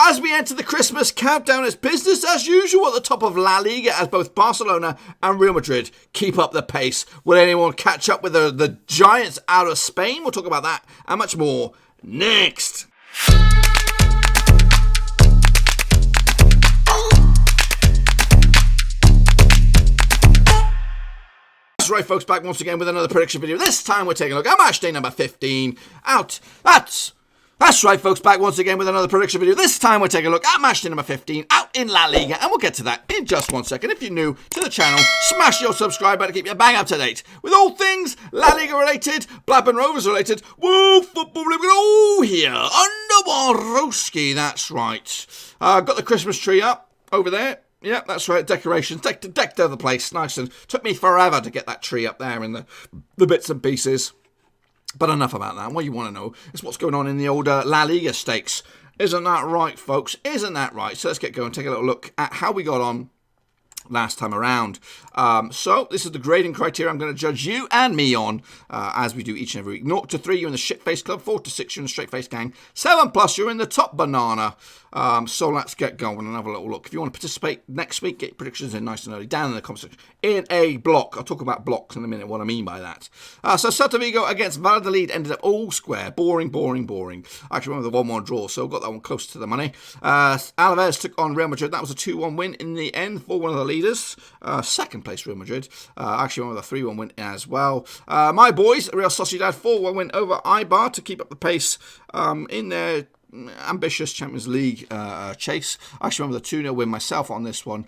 As we enter the Christmas countdown, it's business as usual at the top of La Liga as both Barcelona and Real Madrid keep up the pace. Will anyone catch up with the giants out of Spain? We'll talk about that and much more next. That's right, folks, back once again with another prediction video. This time we're taking a look at match day number 15 out. That's right, folks, back once again with another prediction video. This time we're taking a look at match day number 15 out in La Liga, and we'll get to that in just 1 second. If you're new to the channel, smash your subscribe button to keep you bang up to date with all things La Liga related, Blackburn Rovers related, woo, football related, all here under Warowski. That's right. Got the Christmas tree up over there. Yeah, that's right, decorations, decked over the place, nice, and took me forever to get that tree up there and the bits and pieces. But enough about that. What you want to know is what's going on in the older La Liga stakes. Isn't that right, folks? Isn't that right? So let's get going, take a little look at how we got on last time around. So this is the grading criteria I'm going to judge you and me on as we do each and every week. 0 to 3, you're in the shit-face club. 4 to 6, you're in the straight-face gang. 7 plus, you're in the top banana. So let's get going and have a little look. If you want to participate next week, get your predictions in nice and early down in the comment section in a block. I'll talk about blocks in a minute, what I mean by that. So Celta Vigo against Valladolid ended up all square. Boring. Actually went with a 1-1 draw, so got that one close to the money. Alavés took on Real Madrid. That was a 2-1 win in the end for one of the leaders. Second place Real Madrid. Actually went with a 3-1 win as well. My boys, Real Sociedad, 4-1 win over Eibar to keep up the pace in their ambitious Champions League chase. I actually remember the 2-0 win myself on this one.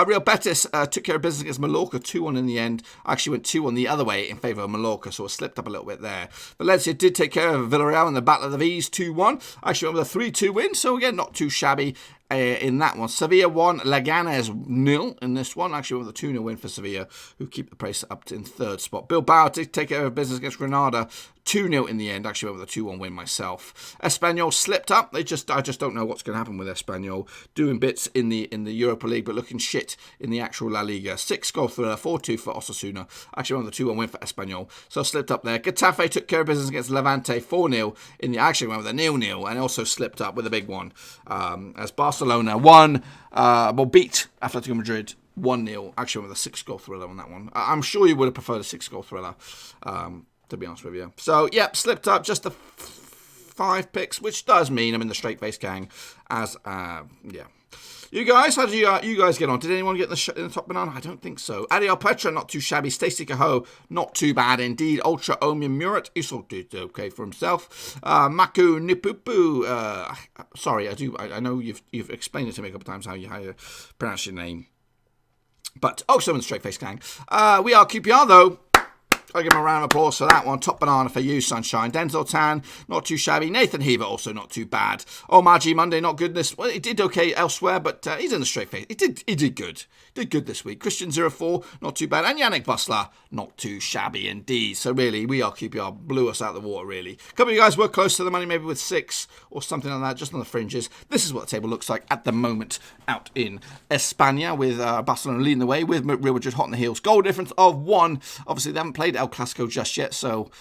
Real Betis took care of business against Mallorca, 2-1 in the end. I actually went 2-1 the other way in favour of Mallorca, so I slipped up a little bit there. Valencia did take care of Villarreal in the Battle of the V's, 2-1. I actually remember the 3-2 win, so again, not too shabby. In that one, Sevilla 1, Leganés 0 in this one. Actually, with a 2-0 win for Sevilla, who keep the pace up in third spot. Bilbao did take care of business against Granada, 2-0 in the end. Actually, with a 2-1 win myself. Espanyol slipped up. I just don't know what's going to happen with Espanyol. Doing bits in the Europa League, but looking shit in the actual La Liga. 6-goal thriller, 4-2 for Osasuna. Actually, with a 2-1 win for Espanyol. So slipped up there. Getafe took care of business against Levante, 4-0 in the. Actually went with a 0-0 and also slipped up with a big one as Barcelona beat Atlético Madrid 1-0. Actually, with a 6-goal thriller on that one. I'm sure you would have preferred a 6-goal thriller, to be honest with you. So, yep, slipped up just the 5 picks, which does mean I'm in the straight-face gang. As, You guys, how do you guys get on? Did anyone get in the top banana? I don't think so. Adiel Petra, not too shabby. Stacy Cahoe, not too bad indeed. Ultra Omian Murat, he sort of did okay for himself. Maku Nipupu, sorry, I know you've explained it to me a couple of times how you pronounce your name. But also in the straight face gang. We are QPR though. I'll give him a round of applause for that one. Top banana for you, Sunshine. Denzel Tan, not too shabby. Nathan Heaver, also not too bad. Omar G Monday, not good this. Well, he did okay elsewhere, but he's in the straight face. He did good. Did good this week. Christian 04, not too bad. And Yannick Bussler, not too shabby indeed. So really, we are QPR. Blew us out of the water, really. A couple of you guys were close to the money, maybe with 6 or something like that, just on the fringes. This is what the table looks like at the moment out in España, with Barcelona leading the way, with Real Madrid hot on the heels. Goal difference of 1. Obviously, they haven't played El Clasico just yet, so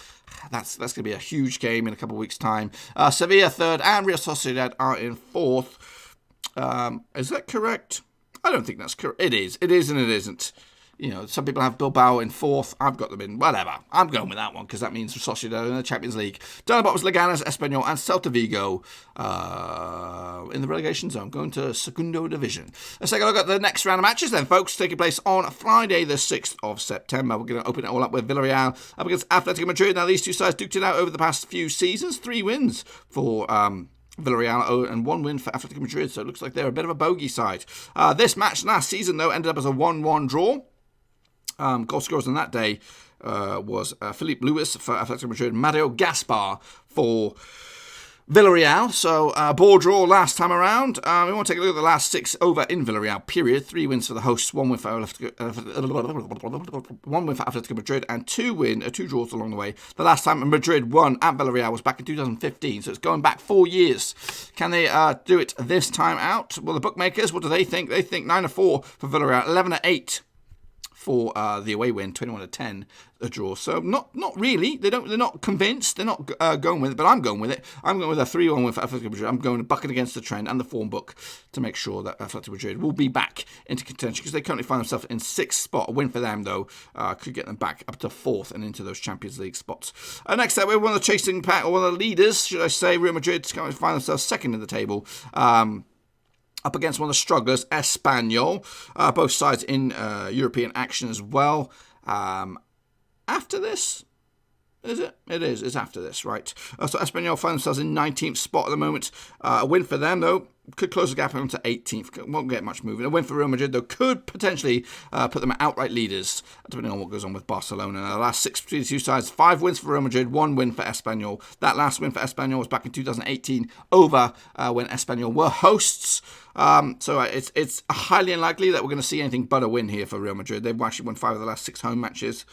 that's going to be a huge game in a couple of weeks' time. Sevilla 3rd and Real Sociedad are in 4th. Is that correct? I don't think that's correct. It is and it isn't. You know, some people have Bilbao in 4th. I've got them in whatever. I'm going with that one because that means Sociedad in the Champions League. Down the bottom was Leganés, Espanyol and Celta Vigo in the relegation zone, going to Segundo Division. Let's take a look at the next round of matches then, folks, taking place on Friday the 6th of September. We're going to open it all up with Villarreal up against Atlético Madrid. Now, these two sides duked it out over the past few seasons. 3 wins for Villarreal and 1 win for Atlético Madrid, so it looks like they're a bit of a bogey side. This match last season, though, ended up as a 1-1 draw. Goal scorers on that day was Philippe Luis for Atlético Madrid, Mario Gaspar for Villarreal. So ball draw last time around. We want to take a look at the last 6 over in Villarreal period. 3 wins for the hosts, 1 win for Atlético Madrid, and 2 draws along the way. The last time Madrid won at Villarreal was back in 2015, so it's going back 4 years. Can they do it this time out? Well, the bookmakers, what do they think? They think 9-4 for Villarreal, 11-8 for the away win, 21-10, a draw. So not really. They're not convinced. They're not going with it, but I'm going with it. I'm going with a 3-1 win for Atletico Madrid. I'm going bucking against the trend and the form book to make sure that Atletico Madrid will be back into contention, because they currently find themselves in 6th spot. A win for them, though, could get them back up to 4th and into those Champions League spots. Next up, we have one of the chasing pack, or one of the leaders, should I say. Real Madrid currently find themselves 2nd in the table. Up against one of the strugglers, Espanyol. Both sides in European action as well. After this, is it? It is. It's after this, right? So Espanyol find themselves in 19th spot at the moment. A win for them, though, could close the gap onto 18th. Won't get much moving. A win for Real Madrid, though, could potentially put them outright leaders, depending on what goes on with Barcelona. Now, the last 6 between the two sides, 5 wins for Real Madrid, 1 win for Espanyol. That last win for Espanyol was back in 2018, over when Espanyol were hosts. So it's highly unlikely that we're going to see anything but a win here for Real Madrid. They've actually won 5 of the last 6 home matches.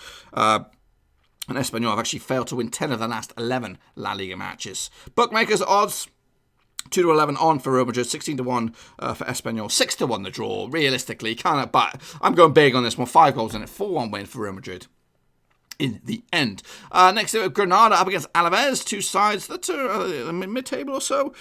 And Espanyol have actually failed to win 10 of the last 11 La Liga matches. Bookmakers odds, 2-11 on for Real Madrid, 16-1 for Espanyol, 6-1 the draw. Realistically, but I'm going big on this one. 5 goals in it, 4-1 win for Real Madrid in the end. Next, we have Granada up against Alavés, 2 sides that are mid-table or so.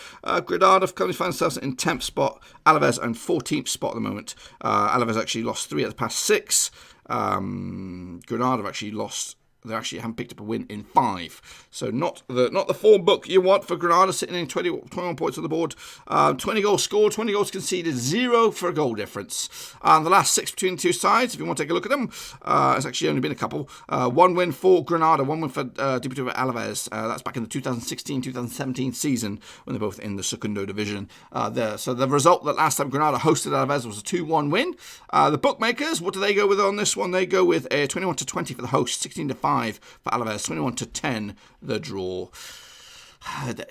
Granada currently find themselves in 10th spot, Alavés in 14th spot at the moment. Alavés actually lost 3 of the past 6. Granada have actually lost. They actually haven't picked up a win in 5. So not the form book you want for Granada, sitting in 21 points on the board. 20 goals scored, 20 goals conceded, 0 for a goal difference. The last 6 between the two sides, if you want to take a look at them, it's actually only been a couple. 1 win for Granada, 1 win for Deportivo Alavés. That's back in the 2016-2017 season, when they're both in the Segundo division. So the result that last time Granada hosted Alavés was a 2-1 win. The bookmakers, what do they go with on this one? They go with a 21-20 for the host, 16-5 for Alavés, 21-10 the draw.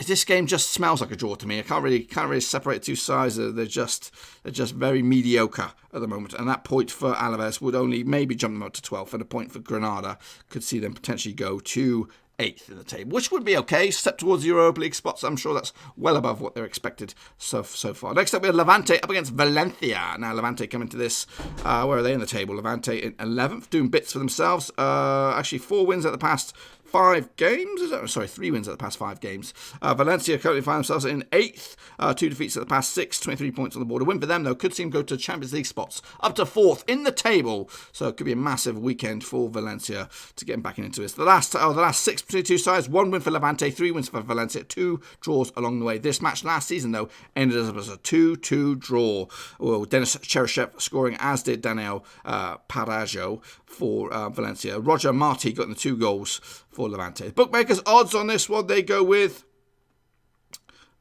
This game just smells like a draw to me. I can't really separate the two sides. They're just very mediocre at the moment. And that point for Alavés would only maybe jump them up to 12th, and a point for Granada could see them potentially go to 8th in the table, which would be okay. Step towards the Europa League spots. I'm sure that's well above what they're expected so far. Next up, we have Levante up against Valencia. Now, Levante come into this. Where are they in the table? Levante in 11th, doing bits for themselves. Actually, 4 wins at the past 5 games. 3 wins at the past 5 games. Valencia currently find themselves in 8th. 2 defeats at the past 6, 23 points on the board. A win for them, though, could see them go to Champions League spots, up to 4th in the table. So it could be a massive weekend for Valencia to get back into this. The last 6 between the two sides, 1 win for Levante, 3 wins for Valencia, 2 draws along the way. This match last season, though, ended up as a 2-2 draw. Well, Denis Cheryshev scoring, as did Daniel Parajo for Valencia. Roger Marti got the 2 goals for Levante. Bookmakers odds on this one, they go with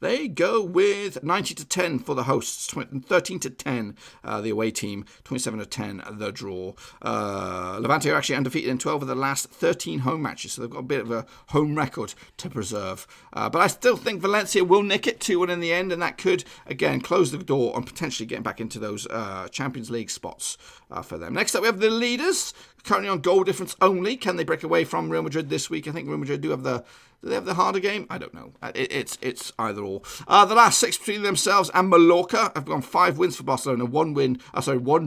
90-10 for the hosts, 13-10 the away team, 27-10 the draw. Levante are actually undefeated in 12 of the last 13 home matches, so they've got a bit of a home record to preserve. But I still think Valencia will nick it 2-1 in the end, and that could, again, close the door on potentially getting back into those Champions League spots for them. Next up, we have the leaders, currently on goal difference only. Can they break away from Real Madrid this week? I think Real Madrid do they have the harder game? I don't know. It's either or. The last 6 between themselves and Mallorca have gone 5 wins for Barcelona, 1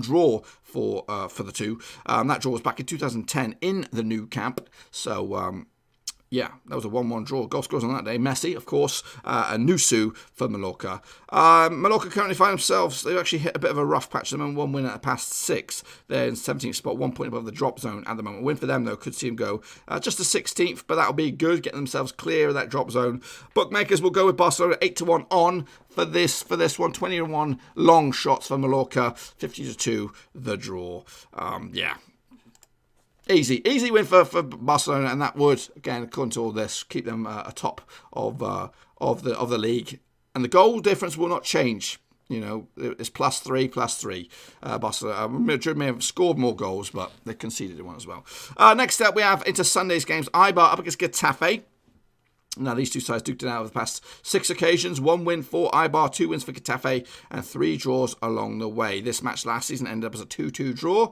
draw for the 2. That draw was back in 2010 in the Nou Camp. So yeah, that was a 1-1 draw. Goal scores on that day. Messi, of course, and Nusu for Mallorca. Mallorca currently find themselves, they've actually hit a bit of a rough patch at the moment. 1 win at the past 6. They're in 17th spot, 1 point above the drop zone at the moment. A win for them, though, could see them go just to 16th, but that'll be good, getting themselves clear of that drop zone. Bookmakers will go with Barcelona 8-1 on for this one. 20-1 long shots for Mallorca, 50-2 the draw. Yeah. Easy win for Barcelona, and that would, again, according to all this, keep them atop of the league. And the goal difference will not change. You know, it's +3. Barcelona, Madrid may have scored more goals, but they conceded one as well. Next up, we have into Sunday's games. Eibar up against Getafe. Now, these two sides duked it out over the past 6 occasions. 1 win for Eibar, 2 wins for Getafe, and 3 draws along the way. This match last season ended up as a 2-2 draw.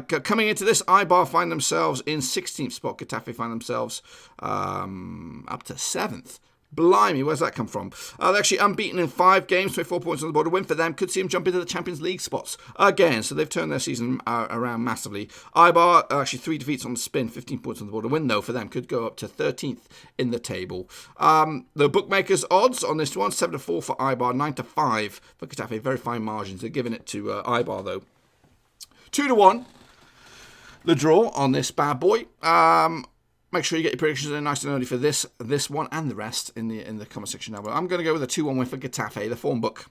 Coming into this, Eibar find themselves in 16th spot. Getafe find themselves up to 7th. Blimey, where's that come from? They're actually unbeaten in 5 games, 24 points on the board. A win for them could see them jump into the Champions League spots again. So they've turned their season around massively. Eibar, actually 3 defeats on the spin, 15 points on the board. A win, though, for them could go up to 13th in the table. The bookmakers' odds on this one, 7-4 for Eibar, 9-5 for Getafe. Very fine margins. They're giving it to Eibar, though. 2-1, the draw on this bad boy. Make sure you get your predictions in nice and early for this one and the rest in the comment section now. But I'm going to go with a 2-1 win for Getafe. The form book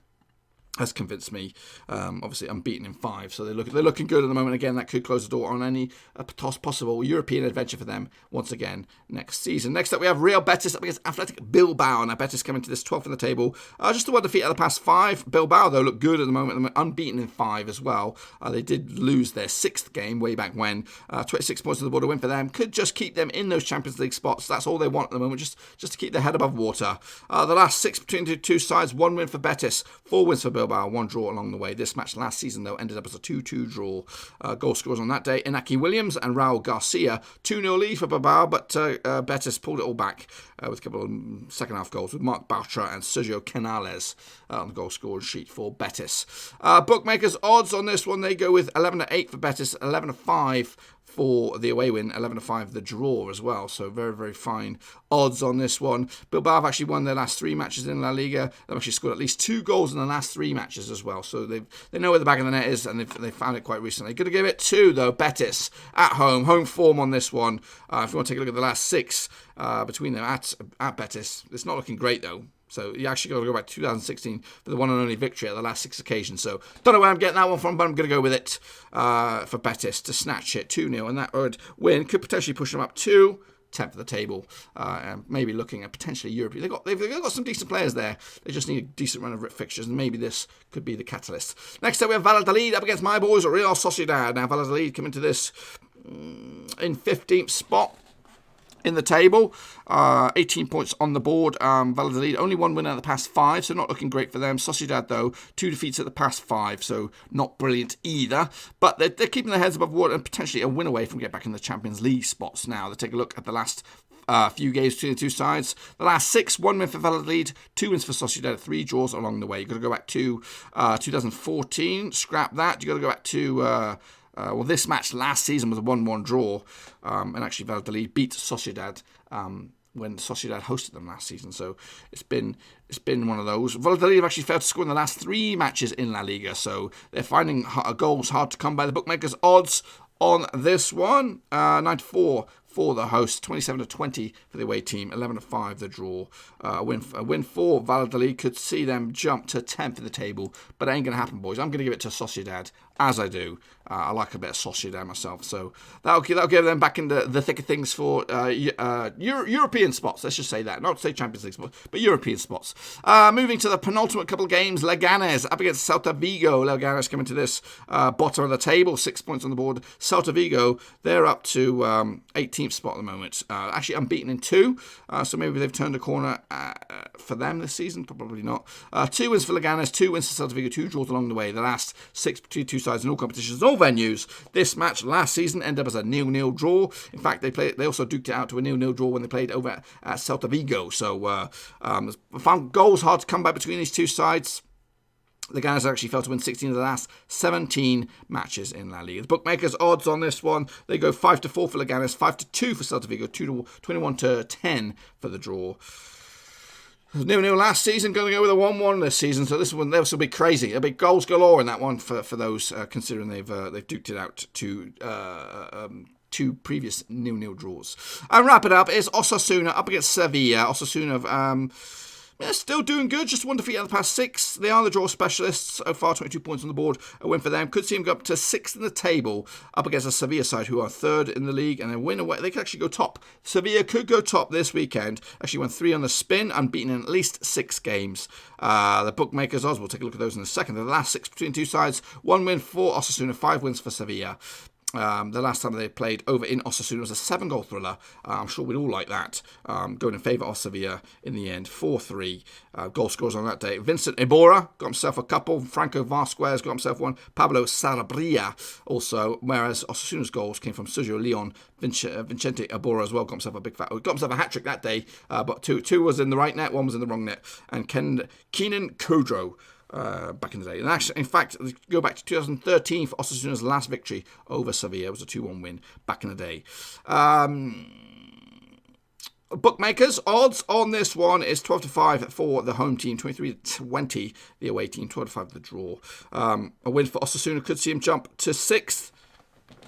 has convinced me. Obviously, unbeaten in 5, so they're looking good at the moment. Again, that could close the door on any possible European adventure for them once again next season. Next up, we have Real Betis up against Athletic Bilbao. Now, Betis coming to this 12th in the table. Just the one defeat out of the past 5. Bilbao, though, look good at the moment. They're unbeaten in 5 as well. They did lose their 6th game way back when. 26 points on the board, a win for them. Could just keep them in those Champions League spots. That's all they want at the moment, just to keep their head above water. The last 6 between the two sides, 1 win for Betis, 4 wins for Bilbao. 1 draw along the way. This match last season, though, ended up as a 2-2 draw. Goal scorers on that day, Inaki Williams and Raul Garcia. 2-0 lead for Bilbao, but Betis pulled it all back with a couple of second-half goals with Marc Bartra and Sergio Canales on the goal scoring sheet for Betis. Bookmakers' odds on this one, they go with 11-8 for Betis, 11-5 for the away win, 11-5 the draw as well. So very, very fine odds on this one. Bilbao have actually won their last 3 matches in La Liga. They've actually scored at least 2 goals in the last 3 matches as well. So they know where the back of the net is, and they've found it quite recently. Going to give it 2, though. Betis at home form on this one. If you want to take a look at the last 6 between them at Betis, it's not looking great, though. So you actually got to go back to 2016 for the one and only victory at the last 6 occasions. So don't know where I'm getting that one from, but I'm going to go with it for Betis to snatch it 2-0. And that would win could potentially push them up to 10th of the table, and maybe looking at potentially Europe. They've got some decent players there. They just need a decent run of fixtures, and maybe this could be the catalyst. Next up, we have Valladolid up against my boys, Real Sociedad. Now, Valladolid come into this in 15th spot in the table, 18 points on the board. Valladolid only 1 win out of the past 5, so not looking great for them. Sociedad, though, 2 defeats at the past 5, so not brilliant either. But they're keeping their heads above water and potentially a win away from getting back in the Champions League spots now. They take a look at the last few games between the two sides. The last 6, 1 win for Valladolid, 2 wins for Sociedad, 3 draws along the way. You've got to go back to 2014, scrap that. You've got to go back to this match last season was a 1-1 draw, and actually Valladolid beat Sociedad when Sociedad hosted them last season. So it's been one of those. Valladolid have actually failed to score in the last 3 matches in La Liga, so they're finding goals hard to come by. The bookmakers' odds on this one, 9-4 for the host, 27-20 for the away team, 11-5 the draw. A win for Valladolid could see them jump to 10th in the table, but it ain't going to happen, boys. I'm going to give it to Sociedad, as I do. I like a bit of Sociedad myself, so that'll give them back in the thick of things for European spots. Let's just say that, not to say Champions League spots, but European spots. Moving to the penultimate couple of games, Leganés up against Celta Vigo. Leganés coming to this bottom of the table, 6 points on the board. Celta Vigo, they're up to 18th spot at the moment. Actually unbeaten in 2, so maybe they've turned a corner for them this season. Probably not. 2 wins for Leganés, 2 wins for Celta Vigo, 2 draws along the way. The last 6 between 2 sides in all competitions, all venues. This match last season ended up as a 0-0 draw. In fact, they also duked it out to a 0-0 draw when they played over at Celta Vigo. So found goals hard to come by between these two sides. The Leganés actually failed to win 16 of the last 17 matches in La Liga. The bookmakers' odds on this one, they go 5-4 for Leganés, 5-2 for Celta Vigo, 21-10 for the draw. 0-0 last season, going to go with a 1-1 this season, so this will be crazy. There'll be goals galore in that one for those, considering they've duked it out to 2 previous 0-0 draws. And wrap it up is Osasuna up against Sevilla. Osasuna still doing good, just 1 defeat out of the past 6. They are the draw specialists so far, 22 points on the board. A win for them. Could see them go up to 6th in the table, up against a Sevilla side who are 3rd in the league, and a win away. They could actually go top. Sevilla could go top this weekend. Actually won 3 on the spin, unbeaten in at least 6 games. The bookmakers' odds, we'll take a look at those in a second. The last 6 between 2 sides, 1 win for Osasuna, 5 wins for Sevilla. The last time they played over in Osasuna was a 7-goal thriller. I'm sure we'd all like that. Going in favour of Sevilla in the end, 4-3. Goal scorers on that day. Vincent Iborra got himself a couple. Franco Vasquez got himself one. Pablo Sarabria also. Whereas Osasuna's goals came from Sergio Leon. Vicente Iborra as well got himself a big got himself a hat-trick that day. But two was in the right net, one was in the wrong net. And Kenan Kudrow back in the day. And actually, in fact, go back to 2013 for Osasuna's last victory over Sevilla. It was a 2-1 win back in the day. Bookmakers odds on this one is 12-5 for the home team, 23-20 the away team, 12-5 the draw. A win for Osasuna could see him jump to 6th.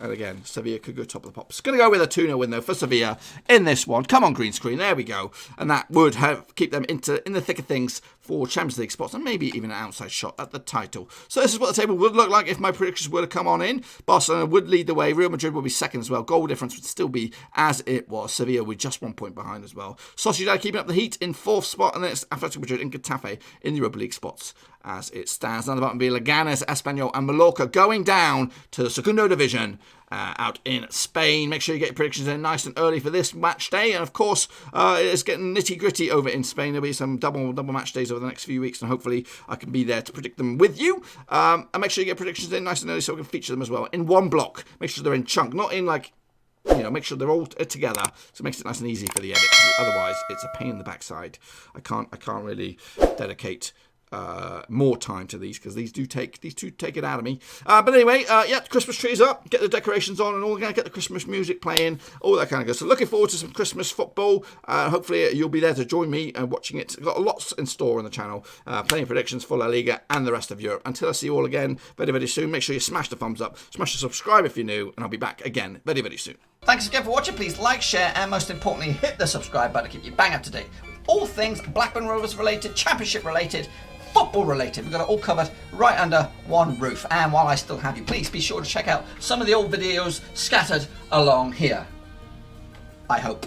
And again, Sevilla could go top of the pops. Going to go with a 2-0 win, though, for Sevilla in this one. Come on, green screen. There we go. And that would keep them in the thick of things for Champions League spots and maybe even an outside shot at the title. So this is what the table would look like if my predictions were to come on in. Barcelona would lead the way. Real Madrid would be second as well. Goal difference would still be as it was. Sevilla with just 1 point behind as well. Sociedad keeping up the heat in 4th spot. And then it's Atlético Madrid and Getafe in the Europa League spots as it stands. Down the bottom be Leganés, Espanyol and Mallorca going down to the Segundo Division out in Spain. Make sure you get your predictions in nice and early for this match day. And of course, it's getting nitty gritty over in Spain. There'll be some double match days over the next few weeks, and hopefully I can be there to predict them with you. And make sure you get predictions in nice and early so we can feature them as well in one block. Make sure they're in chunk, not in like, make sure they're all together, so it makes it nice and easy for the edit. Otherwise, it's a pain in the backside. I can't really dedicate more time to these because these two take it out of me. But anyway, Christmas trees up, get the decorations on and all, get the Christmas music playing, all that kind of good. So looking forward to some Christmas football. Hopefully you'll be there to join me and watching it. Got lots in store on the channel. Plenty of predictions for La Liga and the rest of Europe. Until I see you all again very, very soon, make sure you smash the thumbs up, smash the subscribe if you're new, and I'll be back again very, very soon. Thanks again for watching. Please like, share, and most importantly, hit the subscribe button to keep you bang up to date with all things Blackburn Rovers related, Championship related, football related. We've got it all covered right under one roof. And while I still have you, please be sure to check out some of the old videos scattered along here. I hope.